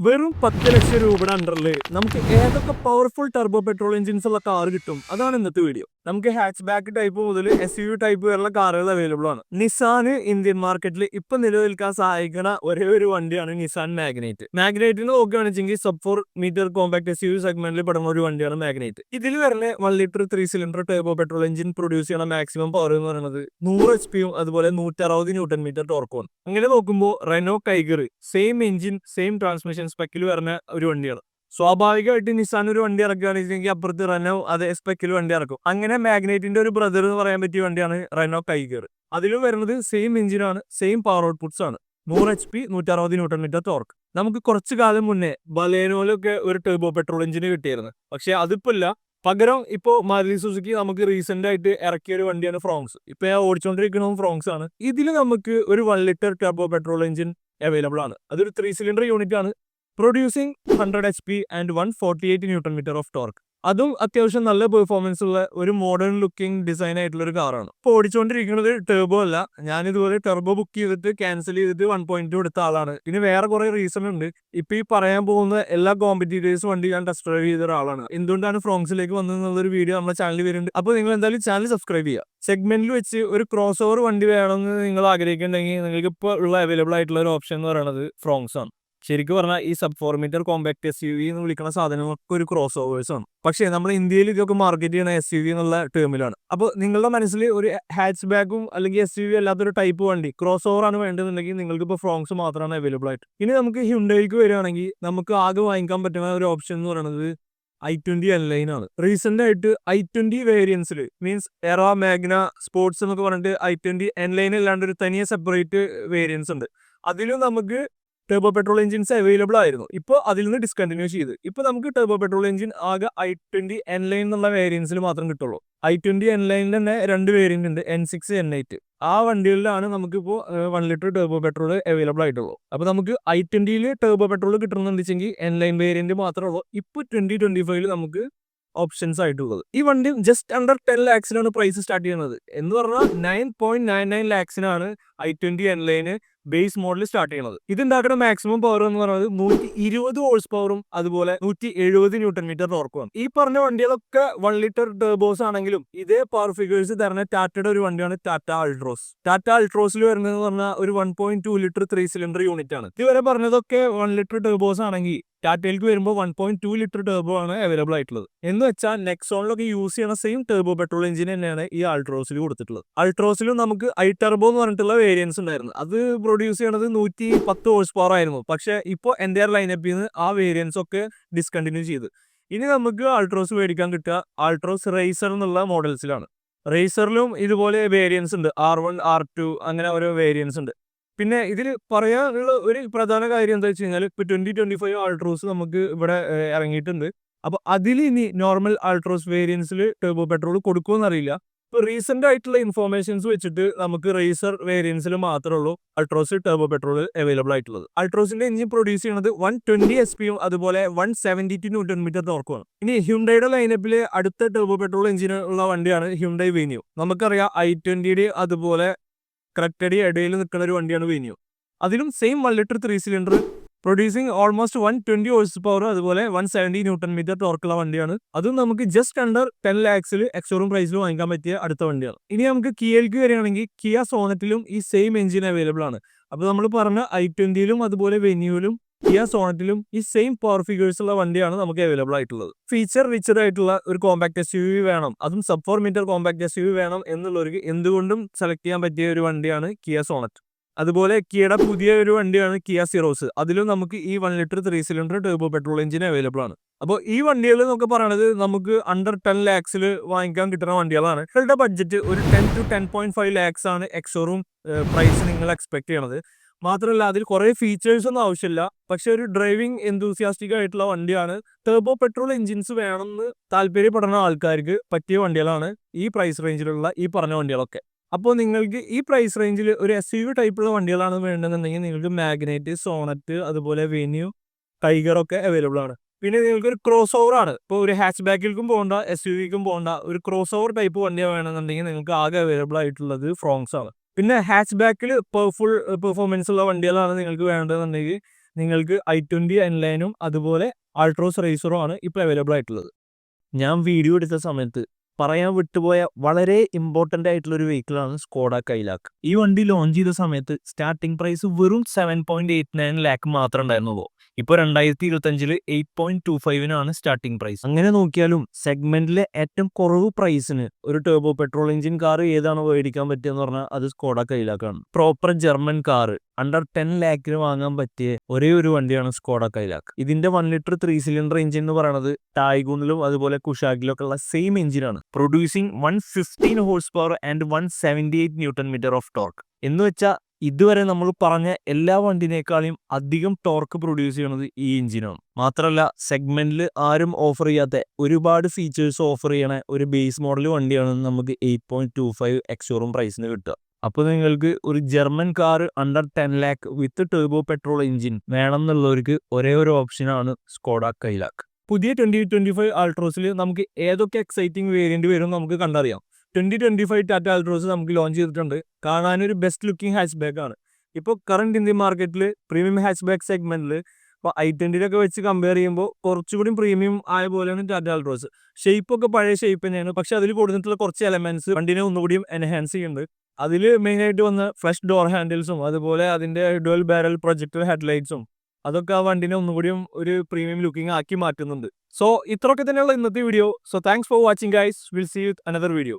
വെറും 10 ലക്ഷം രൂപയുടെ അണ്ടറിൽ നമുക്ക് ഏതൊക്കെ പവർഫുൾ ടർബോ പെട്രോൾ എഞ്ചിൻസ് ഉള്ള കാർ കിട്ടും? അതാണ് ഇന്നത്തെ വീഡിയോ. നമുക്ക് ഹാച്ച് ബാക്ക് ടൈപ്പ് മുതൽ SUV ടൈപ്പ് വരെയുള്ള കാറുകൾ അവൈലബിൾ ആണ്. നിസാന് ഇന്ത്യൻ മാർക്കറ്റിൽ ഇപ്പൊ നിലനിൽക്കാൻ സഹായിക്കുന്ന ഒരേ ഒരു വണ്ടിയാണ് നിസാൻ മാഗ്നൈറ്റ്. മാഗ്നൈറ്റിന് നോക്കുകയാണെന്നുവെച്ചെങ്കിൽ സബ് 4 മീറ്റർ കോമ്പാക്ട് SUV സെഗ്മെന്റിൽ പെടുന്ന ഒരു വണ്ടിയാണ് മാഗ്നൈറ്റ്. ഇതിൽ വരുന്ന 1 litre 3 cylinder turbo petrol engine produce ചെയ്യുന്ന മാക്സിമം പവർ എന്ന് പറയുന്നത് 100 HP അതുപോലെ 160 ന്യൂട്ടൺ മീറ്റർ ടോർക്കുമാണ്. അങ്ങനെ നോക്കുമ്പോൾ Renault Kiger same engine same transmission സ്പെക്കിൽ വരുന്ന ഒരു വണ്ടിയാണ്. സ്വാഭാവികമായിട്ട് നിസാൻ ഒരു വണ്ടി ഇറക്കുകയാണെങ്കിൽ അപ്പുറത്ത് റെനോ അതേ സ്പെക്കിൽ വണ്ടി ഇറക്കും. അങ്ങനെ മാഗ്നൈറ്റിന്റെ ഒരു ബ്രദർ എന്ന് പറയാൻ പറ്റിയ വണ്ടിയാണ് റെനോ കൈഗർ. അതിലും വരുന്നത് സെയിം എഞ്ചിനാണ്, സെയിം പവർ ഔട്ട്പുട്ട്സ് ആണ്. 100 HP 160 ന്യൂട്ടൺ മീറ്റർ ടോർക്ക്. നമുക്ക് കുറച്ചു കാലം മുന്നേ ബലേനോയിലൊക്കെ ഒരു ടർബോ പെട്രോൾ എഞ്ചിന് കിട്ടിയിരുന്നു. പക്ഷെ അതിപ്പോ ഇല്ല. പകരം ഇപ്പോൾ മാരുതി സുസുക്കി നമുക്ക് റീസെന്റ് ആയിട്ട് ഇറക്കിയ ഒരു വണ്ടിയാണ് ഫ്രോങ്സ്. ഇപ്പൊ ഞാൻ ഓടിച്ചുകൊണ്ടിരിക്കുന്നതും ഫ്രോങ്സ് ആണ്. ഇതിൽ നമുക്ക് ഒരു 1 litre turbo petrol engine available ആണ്. അതൊരു 3 സിലിണ്ടർ യൂണിറ്റ് ആണ്. Producing 100 HP and 148 newton metre of torque. അതും അത്യാവശ്യം നല്ല പെർഫോമൻസ് ഉള്ള ഒരു മോഡേൺ ലുക്കിംഗ് ഡിസൈൻ ആയിട്ടുള്ള ഒരു കാറാണ്. ഇപ്പോൾ ഓടിച്ചുകൊണ്ടിരിക്കുന്നത് ടർബോ അല്ല. ഞാൻ ഇതുപോലെ ടർബോ ബുക്ക് ചെയ്തിട്ട് ക്യാൻസൽ ചെയ്തിട്ട് 1.2 എടുത്ത ആളാണ്. പിന്നെ വേറെ കുറെ റീസൺ ഉണ്ട്. ഇപ്പൊ ഈ പറയാൻ പോകുന്ന എല്ലാ കോമ്പറ്റീറ്റേഴ്സ് വണ്ടി ഞാൻ ടെസ്റ്റ് ഡ്രൈവ് ചെയ്ത ഒരാളാണ്. എന്തുകൊണ്ടാണ് ഫ്രോങ്സിലേക്ക് വന്നതെന്നുള്ളൊരു വീഡിയോ നമ്മുടെ ചാനലിൽ വരുന്നുണ്ട്. അപ്പോൾ നിങ്ങൾ എന്തായാലും ചാനൽ സബ്സ്ക്രൈബ് ചെയ്യുക. സെഗ്മെന്റിൽ വെച്ച് ഒരു ക്രോസ് ഓവർ വണ്ടി വേണമെന്ന് നിങ്ങൾ ആഗ്രഹിക്കുന്നുണ്ടെങ്കിൽ നിങ്ങൾക്ക് ഇപ്പോൾ ഉള്ള അവൈലബിൾ ആയിട്ടുള്ള ഒരു ഓപ്ഷൻ എന്ന് പറയുന്നത് ഫ്രോങ്സ് ആണ്. ശരിക്കും പറഞ്ഞാൽ ഈ സബ് 4 മീറ്റർ കോമ്പാക്ട് SUV എന്ന് വിളിക്കുന്ന സാധനങ്ങൾക്ക് ഒരു ക്രോസ് ഓവേഴ്സ് ആണ്. പക്ഷേ നമ്മൾ ഇന്ത്യയിൽ ഇതൊക്കെ മാർക്കറ്റ് ചെയ്യുന്ന SUV എന്നുള്ള ടേമിലാണ്. അപ്പോൾ നിങ്ങളുടെ മനസ്സിൽ ഒരു ഹാച്ച് ബാക്കും അല്ലെങ്കിൽ SUV അല്ലാത്തൊരു ടൈപ്പ് വണ്ടി ക്രോസ് ഓവർ ആണ് വേണ്ടതെന്നുണ്ടെങ്കിൽ നിങ്ങൾക്ക് ഇപ്പോൾ ഫ്രോങ്സ് മാത്രമാണ് അവൈലബിൾ ആയിട്ട്. ഇനി നമുക്ക് ഹ്യുണ്ടൈക്ക് വരികയാണെങ്കിൽ നമുക്ക് ആകെ വാങ്ങിക്കാൻ പറ്റുന്ന ഒരു ഓപ്ഷൻ എന്ന് പറയുന്നത് i20 N-Line ആണ്. റീസെന്റ് ആയിട്ട് i20 വേരിയൻസിൽ മീൻസ് എറ മാഗ്ന സ്പോർട്സ് എന്നൊക്കെ പറഞ്ഞിട്ട് i20 N-Line അല്ലാണ്ട് ഒരു തനിയെ സെപ്പറേറ്റ് വേരിയൻസ് ഉണ്ട്. അതിലും നമുക്ക് ടർബോ പെട്രോൾ എഞ്ചിൻസ് അവൈലബിൾ ആയിരുന്നു. ഇപ്പോൾ അതിൽ നിന്ന് ഡിസ്കണ്ടിന്യൂ ചെയ്ത് ഇപ്പോൾ നമുക്ക് ടർബോ പെട്രോൾ എഞ്ചിൻ ആകെ i20 N-Line എന്നുള്ള വേരിയൻസിൽ മാത്രം കിട്ടുള്ളൂ. i20 N-Line തന്നെ 2 വേരിയന്റ് ഉണ്ട്, N6 N8. ആ വണ്ടികളിലാണ് നമുക്കിപ്പോൾ 1 ലിറ്റർ ടർബോ പെട്രോൾ അവൈലബിൾ ആയിട്ടുള്ളൂ. അപ്പോൾ നമുക്ക് i20 ടർബോ പെട്രോൾ കിട്ടണമെന്നുണ്ടെങ്കിൽ N-Line വേരിയന്റ് മാത്രമേ ഉള്ളൂ ഇപ്പോൾ 2025 നമുക്ക് ഓപ്ഷൻസ് ആയിട്ടുള്ളത്. ഈ വണ്ടി ജസ്റ്റ് അണ്ടർ 10 ലാക്സിനാണ് പ്രൈസ് സ്റ്റാർട്ട് ചെയ്യുന്നത്. എന്ന് പറഞ്ഞാൽ 9.99 ലാക്സിനാണ് i20 N-Line base model start ചെയ്യുന്നത്. ഇതുണ്ടാക്കുന്ന മാക്സിമം പവർ എന്ന് പറയുന്നത് 120 ഹോഴ്സ് പവറും അതുപോലെ 170 ന്യൂട്ടൺ മീറ്റർ ടോർക്കുമാണ്. ഈ പറഞ്ഞ വണ്ടികളൊക്കെ 1 ലിറ്റർ ടർബോസ് ആണെങ്കിലും ഇതേ പവർ ഫിഗേഴ്സ് തരുന്ന ടാറ്റയുടെ ഒരു വണ്ടിയാണ് ടാറ്റ അൾട്രോസ്. ടാറ്റ അൾട്രോസിൽ വരുന്നതെന്ന് പറഞ്ഞാൽ ഒരു 1.2 ലിറ്റർ 3 സിലിണ്ടർ യൂണിറ്റ് ആണ്. ഇതുവരെ പറഞ്ഞതൊക്കെ 1 ലിറ്റർ ടർബോസ് ആണെങ്കിൽ ടാറ്റയിലേക്ക് വരുമ്പോൾ 1.2 ലിറ്റർ ടർബോ ആണ് അവൈലബിൾ ആയിട്ടുള്ളത്. എന്ന് വെച്ചാൽ നെക്സോണിലൊക്കെ യൂസ് ചെയ്യുന്ന സെയിം ടർബോ പെട്രോൾ എഞ്ചിൻ തന്നെയാണ് ഈ അൾട്രോസിൽ കൊടുത്തിട്ടുള്ളത്. അൾട്രോസിലും നമുക്ക് ഐ-ടർബോ എന്ന് പറഞ്ഞിട്ടുള്ള വേരിയൻസ് ഉണ്ടായിരുന്നു. അത് പ്രൊഡ്യൂസ് ചെയ്യണത് 110 ഹോഴ്സ് പവർ ആയിരുന്നു. പക്ഷേ ഇപ്പോൾ എൻ്റെ ലൈനപ്പിൽ നിന്ന് ആ വേരിയൻസ് ഒക്കെ ഡിസ്കണ്ടിന്യൂ ചെയ്ത് ഇനി നമുക്ക് അൾട്രോസ് മേടിക്കാൻ കിട്ടുക അൾട്രോസ് റേസർ എന്നുള്ള മോഡൽസിലാണ്. റേസറിലും ഇതുപോലെ വേരിയൻസ് ഉണ്ട്, R1 R2 അങ്ങനെ ഓരോ വേരിയൻസ് ഉണ്ട്. പിന്നെ ഇതിൽ പറയാനുള്ള ഒരു പ്രധാന കാര്യം എന്താ വെച്ച് കഴിഞ്ഞാൽ ഇപ്പോൾ 2025 അൾട്രോസ് നമുക്ക് ഇവിടെ ഇറങ്ങിയിട്ടുണ്ട്. അപ്പോൾ അതിൽ ഇനി നോർമൽ അൾട്രോസ് വേരിയൻസിൽ ടർബോ പെട്രോൾ കൊടുക്കുമെന്നറിയില്ല. ഇപ്പോൾ റീസെന്റ് ആയിട്ടുള്ള ഇൻഫോർമേഷൻസ് വെച്ചിട്ട് നമുക്ക് റേസർ വേരിയൻസിൽ മാത്രമേ ഉള്ളൂ അൾട്രോസ് ടർബോ പെട്രോൾ അവൈലബിൾ ആയിട്ടുള്ളത്. അൾട്രോസിന്റെ എഞ്ചിൻ പ്രൊഡ്യൂസ് ചെയ്യുന്നത് 120 SP അതുപോലെ 172 ന്യൂട്ടൺ മീറ്റർ ടോർക്കുമാണ്. ഇനി ഹ്യുണ്ടൈയുടെ ലൈനപ്പിൽ അടുത്ത ടർബോ പെട്രോൾ എഞ്ചിൻ ഉള്ള വണ്ടിയാണ് ഹ്യുണ്ടൈ വെന്യൂ. നമുക്കറിയാം i20 അതുപോലെ കറക്റ്റടി ഇടയിൽ നിൽക്കുന്ന ഒരു വണ്ടിയാണ് വെന്യൂ. അതിലും same 1 litre 3 cylinder producing almost 120 horse power അതുപോലെ 170 ന്യൂട്ടൺ മീറ്റർ ടോർക്കുള്ള വണ്ടിയാണ്. അതും നമുക്ക് ജസ്റ്റ് അണ്ടർ 10 ലാക്സിൽ എക്സോറൂം പ്രൈസിൽ വാങ്ങിക്കാൻ പറ്റിയ അടുത്ത വണ്ടിയാണ്. ഇനി നമുക്ക് കിയയിലേക്ക് വരികയാണെങ്കിൽ കിയ സോണറ്റിലും ഈ സെയിം എഞ്ചിൻ അവൈലബിൾ ആണ്. അപ്പോൾ നമ്മൾ പറഞ്ഞ i20 അതുപോലെ വെന്യൂലും കിയ സോണറ്റിലും ഈ സെയിം പവർ ഫിഗേഴ്സ് ഉള്ള വണ്ടിയാണ് നമുക്ക് അവൈലബിൾ ആയിട്ടുള്ളത്. ഫീച്ചർ റിച്ചർ ആയിട്ടുള്ള ഒരു കോമ്പാക്ട് SUV വേണം, അതും സബ് 4 മീറ്റർ കോമ്പാക്ട് SUV വേണം എന്നുള്ളവർക്ക് എന്തുകൊണ്ടും സെലക്ട് ചെയ്യാൻ പറ്റിയ ഒരു വണ്ടിയാണ് കിയ സോണറ്റ്. അതുപോലെ കിയയുടെ പുതിയ ഒരു വണ്ടിയാണ് കിയ സിറോസ്. അതിലും നമുക്ക് ഈ 1 litre 3 cylinder turbo petrol engine available ആണ്. അപ്പോൾ ഈ വണ്ടികൾ എന്നൊക്കെ പറയുന്നത് നമുക്ക് അണ്ടർ 10 ലാക്സിൽ വാങ്ങിക്കാൻ കിട്ടുന്ന വണ്ടികളാണ്. നിങ്ങളുടെ ബഡ്ജറ്റ് ഒരു 10 to 10.5 ലാക്സ് ആണ് എക്സോറൂം പ്രൈസ് നിങ്ങൾ എക്സ്പെക്ട് ചെയ്യണത്. മാത്രമല്ല അതിൽ കുറേ ഫീച്ചേഴ്സ് ഒന്നും ആവശ്യമില്ല. പക്ഷെ ഒരു ഡ്രൈവിംഗ് എന്തൂസിയാസ്റ്റിക് ആയിട്ടുള്ള വണ്ടിയാണ്. ടർബോ പെട്രോൾ എഞ്ചിൻസ് വേണമെന്ന് താല്പര്യപ്പെടുന്ന ആൾക്കാർക്ക് പറ്റിയ വണ്ടികളാണ് ഈ പ്രൈസ് റേഞ്ചിലുള്ള ഈ പറഞ്ഞ വണ്ടികളൊക്കെ. അപ്പോൾ നിങ്ങൾക്ക് ഈ പ്രൈസ് റേഞ്ചിൽ ഒരു SUV ടൈപ്പുള്ള വണ്ടികളാണ് വേണ്ടതെന്നുണ്ടെങ്കിൽ നിങ്ങൾക്ക് മാഗ്നൈറ്റ്, സോണറ്റ് അതുപോലെ വെന്യൂ, ടൈഗർ ഒക്കെ അവൈലബിൾ ആണ്. പിന്നെ നിങ്ങൾക്ക് ഒരു ക്രോസ് ഓവർ ആണ്. ഇപ്പോൾ ഒരു ഹാച്ച് ബാക്കിലേക്കും പോകണ്ട SUVക്കും പോകണ്ട ഒരു ക്രോസ് ഓവർ ടൈപ്പ് വണ്ടി വേണമെന്നുണ്ടെങ്കിൽ നിങ്ങൾക്ക് ആകെ അവൈലബിൾ ആയിട്ടുള്ളത് ഫ്രോങ്സ് ആണ്. പിന്നെ ഹാച്ച് ബാക്കിൽ ഫുൾ പെർഫോമൻസ് ഉള്ള വണ്ടികളാണ് നിങ്ങൾക്ക് വേണ്ടതെന്നുണ്ടെങ്കിൽ നിങ്ങൾക്ക് i20 N-Lineഉം അതുപോലെ അൾട്രോസ് റേസറും ആണ് ഇപ്പോൾ അവൈലബിൾ ആയിട്ടുള്ളത്. ഞാൻ വീഡിയോ എടുത്ത സമയത്ത് പറയാൻ വിട്ടുപോയ വളരെ ഇമ്പോർട്ടൻ്റ് ആയിട്ടുള്ള ഒരു വെഹിക്കിളാണ് സ്കോഡ കൈലാക്ക്. ഈ വണ്ടി ലോഞ്ച് ചെയ്ത സമയത്ത് സ്റ്റാർട്ടിംഗ് പ്രൈസ് വെറും 7.89 ലാക്ക് മാത്രമേ ഉണ്ടായിരുന്നുള്ളൂ. ഇപ്പോൾ 2025 8.25 സ്റ്റാർട്ടിംഗ് പ്രൈസ്. അങ്ങനെ നോക്കിയാലും സെഗ്മെന്റിലെ ഏറ്റവും കുറവ് പ്രൈസിന് ഒരു ടർബോ പെട്രോൾ എഞ്ചിൻ കാർ ഏതാണ് മേടിക്കാൻ പറ്റിയെന്ന് പറഞ്ഞാൽ അത് സ്കോഡ കൈലാക്കാണ്. പ്രോപ്പർ ജർമ്മൻ കാർ അണ്ടർ 10 ലാക്കിന് വാങ്ങാൻ പറ്റിയ ഒരേ ഒരു വണ്ടിയാണ് സ്കോഡ കൈലാക്ക്. ഇതിന്റെ 1 ലിറ്റർ 3 സിലിണ്ടർ എഞ്ചിൻ എന്ന് പറയുന്നത് ടായ്ഗൂണിലും അതുപോലെ കുഷാഗിലും ഒക്കെ ഉള്ള സെയിം എഞ്ചിനാണ്. Producing 115 horsepower and 178 newton metre of torque. എന്ന് വെച്ചാൽ ഇതുവരെ നമ്മൾ പറഞ്ഞ എല്ലാ വണ്ടിനേക്കാളും അധികം ടോർക്ക് പ്രൊഡ്യൂസ് ചെയ്യുന്നത് ഈ എഞ്ചിനാണ്. മാത്രമല്ല സെഗ്മെന്റിൽ ആരും ഓഫർ ചെയ്യാത്ത ഒരുപാട് ഫീച്ചേഴ്സ് ഓഫർ ചെയ്യണ ഒരു ബേസ് മോഡൽ വണ്ടിയാണ് നമുക്ക് 8.25 എക്സ്-ഷോറൂം പ്രൈസിന് കിട്ടുക. അപ്പോൾ നിങ്ങൾക്ക് ഒരു ജർമ്മൻ കാർ അണ്ടർ 10 ലാക്ക് വിത്ത് ടർബോ പെട്രോൾ എഞ്ചിൻ വേണം എന്നുള്ളവർക്ക് ഒരേ ഒരു ഓപ്ഷനാണ് സ്കോഡ കൈലാക്ക്. പുതിയ 2025 അൾട്രോസിൽ നമുക്ക് ഏതൊക്കെ എക്സൈറ്റിംഗ് വേരിയന്റ് വരും നമുക്ക് കണ്ടറിയാം. 2025 ടാറ്റ അൾട്രോസ് നമുക്ക് ലോഞ്ച് ചെയ്തിട്ടുണ്ട്. കാണാനൊരു ബെസ്റ്റ് ലുക്കിംഗ് ഹാച്ച് ബാക്ക് ആണ്. ഇപ്പോൾ കറണ്ട് ഇന്ത്യൻ മാർക്കറ്റിൽ പ്രീമിയം ഹാച്ച് ബാക്ക് സെഗ്മെന്റിൽ ഇപ്പോൾ i20 വെച്ച് കമ്പയർ ചെയ്യുമ്പോൾ കുറച്ചുകൂടി പ്രീമിയം ആയ പോലെയാണ് ടാറ്റ അൾട്രോസ്. ഷേപ്പൊക്കെ പഴയ ഷേപ്പ് തന്നെയാണ്, പക്ഷെ അതിൽ കൊടുത്തിട്ടുള്ള കുറച്ച് എലമെന്റ്സ് വണ്ടിനെ ഒന്നുകൂടിയും എൻഹാൻസ് ചെയ്യുന്നുണ്ട്. അതിൽ മെയിനായിട്ട് വന്ന ഫ്ലഷ് ഡോർ ഹാൻഡിൽസും അതുപോലെ അതിൻ്റെ ഡുവൽ ബാരൽ പ്രൊജക്ടർ ഹെഡ്ലൈറ്റ്സും അതൊക്കെ ആ വണ്ടിനെ ഒന്നുകൂടിയും ഒരു പ്രീമിയം ലുക്കിംഗ് ആക്കി മാറ്റുന്നുണ്ട്. സോ ഇത്രയൊക്കെ തന്നെയുള്ള ഇന്നത്തെ video. So thanks for watching guys. Will see you with another video.